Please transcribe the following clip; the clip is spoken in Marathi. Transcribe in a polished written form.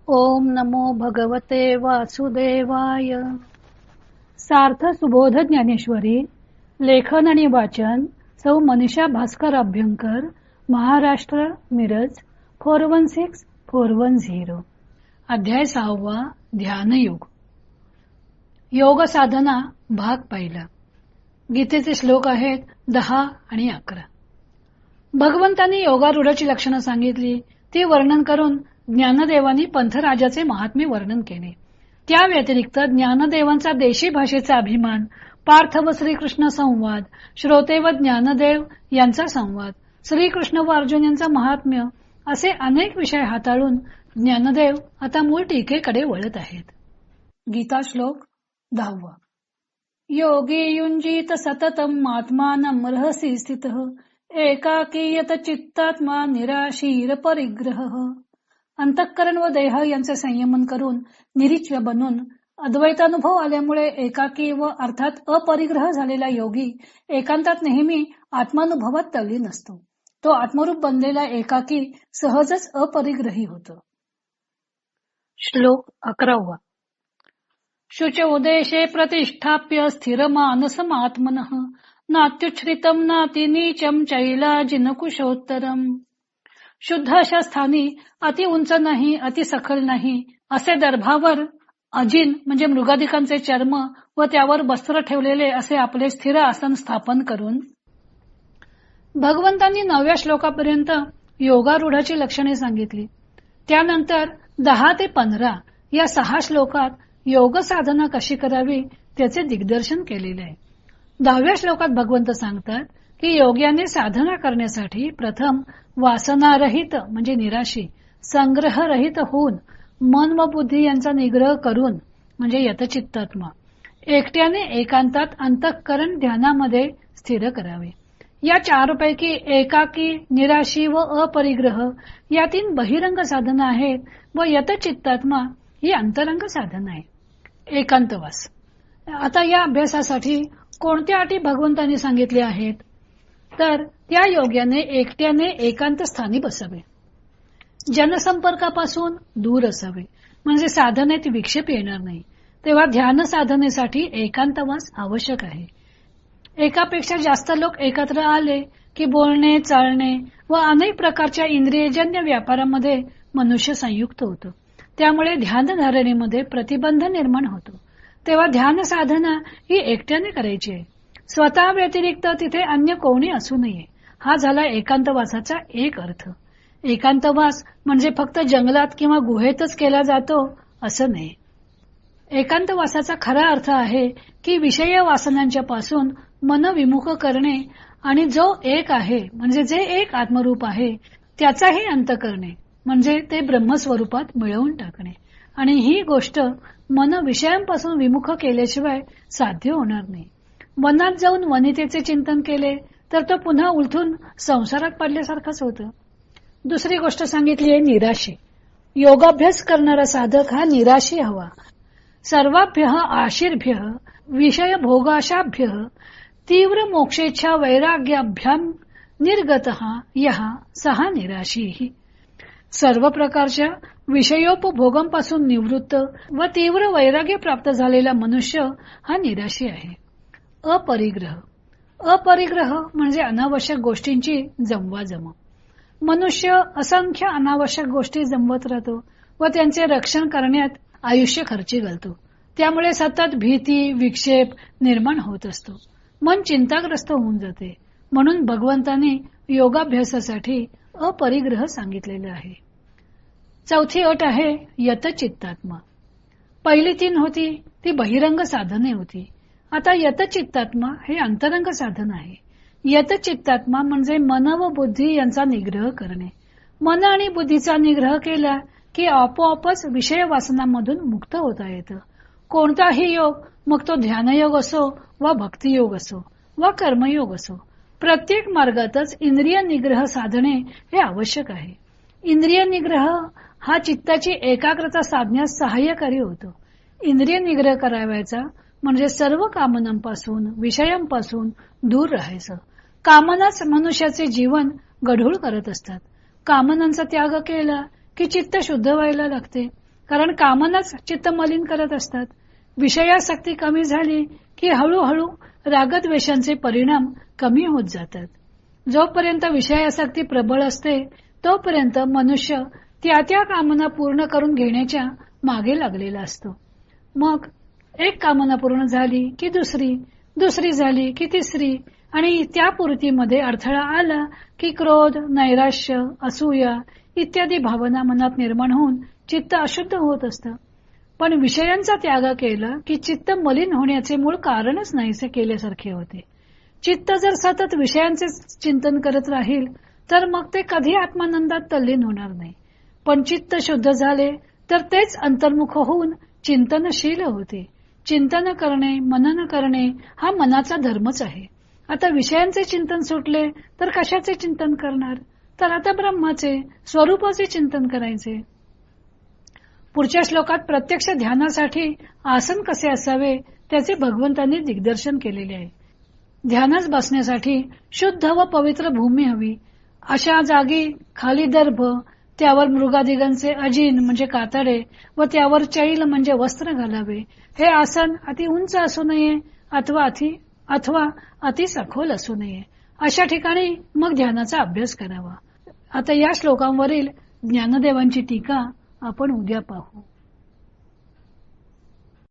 ओम नमो भगवते वासुदेवाय. सार्थ सुबोध ज्ञानेश्वरी. लेखन आणि वाचन सौ मनीषा भास्कर अभ्यंकर, महाराष्ट्र, मिरज 416410. अध्याय 6. ध्यानयोग. योग साधना भाग पहिला. गीतेचे श्लोक आहेत 10 आणि 11. भगवंतांनी योगारूढाची लक्षणं सांगितली. ती वर्णन करून ज्ञानदेवांनी पंथराजाचे महात्म्य वर्णन केले. त्या व्यतिरिक्त ज्ञानदेवांचा देशी भाषेचा अभिमान, पार्थ व श्रीकृष्ण संवाद, श्रोते व ज्ञानदेव यांचा संवाद, श्रीकृष्ण व अर्जुन यांचा महात्म्य असे अनेक विषय हाताळून ज्ञानदेव आता मूळ टीकेकडे वळत आहेत. गीता श्लोक 10. योगी युंजीत सततम आत्मानं रहसी स्थितः एकाकीयत चित्तात्मा निराशीर परिग्रह. अंतःकरण व देह यांचे संयमन करून निरीच्य बनून अद्वैतानुभव आल्यामुळे एकाकी व अर्थात अपरिग्रह झालेला योगी एकांतात नेहमी आत्मानुभवात तल्लीन असतो. तो आत्मरूप बनलेला एकाकी सहजच अपरिग्रही होतो. श्लोक 11. शुचोदेशे प्रतिष्ठाप्य स्थिर मानसमात्मनः नात्युच्छ्रितम नाति नीचम चैलाजिनकुशोत्तरम. शुद्ध अशा स्थानी अति उंच नाही, अति सखल नाही असे दर्भावर अजिन म्हणजे मृगादिकांचे चर्म व त्यावर वस्त्र ठेवलेले असे आपले स्थिर आसन स्थापन करून भगवंतांनी 9व्या श्लोकापर्यंत योगारूढाची लक्षणे सांगितली. त्यानंतर 10 ते 15 या 6 श्लोकात योग साधना कशी करावी त्याचे दिग्दर्शन केलेले आहे. 10व्या श्लोकात भगवंत सांगतात की योग्याने साधना करण्यासाठी प्रथम वासनारहित म्हणजे निराशी, संग्रहरहित होऊन मन व बुद्धी यांचा निग्रह करून म्हणजे यतचित्तात्मा एकट्याने एकांतात अंतःकरण ध्यानामध्ये स्थिर करावे. या 4 पैकी एकाकी, निराशी व अपरिग्रह या 3 बहिरंग साधना आहेत व यतचित्तात्मा ही अंतरंग साधना आहे. एकांतवास. आता या अभ्यासासाठी कोणत्या अटी भगवंतांनी सांगितल्या आहेत तर त्या योग्याने एकट्याने एकांत स्थानी बसावे, जनसंपर्कापासून दूर असावे म्हणजे साधनेत विक्षेप येणार नाही. तेव्हा ध्यान साधनेसाठी एकांतवास आवश्यक आहे. एकापेक्षा जास्त लोक एकत्र आले की बोलणे, चालणे व अनेक प्रकारच्या इंद्रियजन्य व्यापारामध्ये मनुष्य संयुक्त होतो. त्यामुळे ध्यानधारणेमध्ये प्रतिबंध निर्माण होतो. तेव्हा ध्यान साधना ही एकट्याने करायची आहे. स्वतः व्यतिरिक्त तिथे अन्य कोणी असू नये. हा झाला एकांतवासाचा एक अर्थ. एकांतवास म्हणजे फक्त जंगलात किंवा गुहेतच केला जातो असं नाही. एकांतवासाचा खरा अर्थ आहे की विषय वासनांच्या पासून मन विमुख करणे आणि जो एक आहे म्हणजे जे एक आत्मरूप आहे त्याचाही अंत करणे म्हणजे ते ब्रह्मस्वरूपात मिळवून टाकणे. आणि ही गोष्ट मन विषयांपासून विमुख केल्याशिवाय साध्य होणार नाही. वनात जाऊन वनितेचे चिंतन केले तर तो पुन्हा उलथून संसारात पडल्यासारखाच होतं. दुसरी गोष्ट सांगितली आहे निराशी. योगाभ्यास करणारा साधक हा निराशी हवा. सर्वाभ्य आशीर्भ्य विषय भोगाशाभ्य तीव्र मोक्षेच्छा वैराग्याभ्याम निर्गत यह सहा निराशी. सर्व प्रकारच्या विषयोपभोगांपासून निवृत्त व तीव्र वैराग्य प्राप्त झालेला मनुष्य हा निराशी आहे. अपरिग्रह. अपरिग्रह म्हणजे अनावश्यक गोष्टींची जमवाजम. मनुष्य असंख्य अनावश्यक गोष्टी जमवत राहतो व त्यांचे रक्षण करण्यात आयुष्य खर्ची घालतो. त्यामुळे सतत भीती, विक्षेप निर्माण होत असतो. मन चिंताग्रस्त होऊन जाते. म्हणून भगवंतांनी योगाभ्यासासाठी अपरिग्रह सांगितलेले आहे. 4थी अट आहे यतचित्तात्मा. पहिली 3 होती ती बहिरंग साधने होती. आता यतचित्तात्मा हे अंतरंग साधन आहे. यतचित्तात्मा म्हणजे मन व बुद्धी यांचा निग्रह करणे. मन आणि बुद्धीचा निग्रह केला की आपोआपच विषय वासनांमधून मुक्त होता येतं. कोणताही योग, मग तो ध्यानयोग असो वा भक्तियोग असो वा कर्मयोग असो, प्रत्येक मार्गातच इंद्रिय निग्रह साधणे हे आवश्यक आहे. इंद्रिय निग्रह हा चित्ताची एकाग्रता साधण्यास सहाय्यकारी होतो. इंद्रिय निग्रह करावायचा म्हणजे सर्व कामनांपासून, विषयांपासून दूर राहायचं. कामनाच मनुष्याचे जीवन गढूळ करत असतात. कामनांचा त्याग केला की चित्त शुद्ध व्हायला लागते कारण कामनाच चित्त मलिन करत असतात. विषयासक्ती कमी झाली की हळूहळू रागद्वेषांचे परिणाम कमी होत जातात. जोपर्यंत विषयासक्ती प्रबळ असते तोपर्यंत मनुष्य त्या कामना पूर्ण करून घेण्याच्या मागे लागलेला असतो. मग एक कामना पूर्ण झाली की दुसरी झाली की तिसरी, आणि त्या पूर्तीमध्ये अडथळा आला की क्रोध, नैराश्य, असूया इत्यादी भावना मनात निर्माण होऊन चित्त अशुद्ध होत असतं. पण विषयांचा त्याग केला की चित्त मलिन होण्याचे मूळ कारणच नाहीसे केल्यासारखे होते. चित्त जर सतत विषयांचे चिंतन करत राहील तर मग ते कधी आत्मानंदात तल्लीन होणार नाही. पण चित्त शुद्ध झाले तर तेच अंतर्मुख होऊन चिंतनशील होते. चिंतन करणे, मनन करणे हा मनाचा धर्मच आहे. आता विषयांचे चिंतन सुटले तर कशाचे चिंतन करणार? तर आता ब्रह्माचे, स्वरूपाचे चिंतन करायचे. पुढच्या श्लोकात प्रत्यक्ष ध्यानासाठी आसन कसे असावे त्याचे भगवंतांनी दिग्दर्शन केलेले आहे. ध्यानास बसण्यासाठी शुद्ध व पवित्र भूमी हवी. अशा जागी खाली दर्भ, त्यावर मृगादिगांचे अजिन म्हणजे कातडे व त्यावर चैल म्हणजे वस्त्र घालावे. हे आसन अति उंच असू नये अथवा अति सखोल असू नये. अशा ठिकाणी मग ध्यानाचा अभ्यास करावा. आता या श्लोकांवरील ज्ञानदेवांची टीका आपण उद्या पाहू.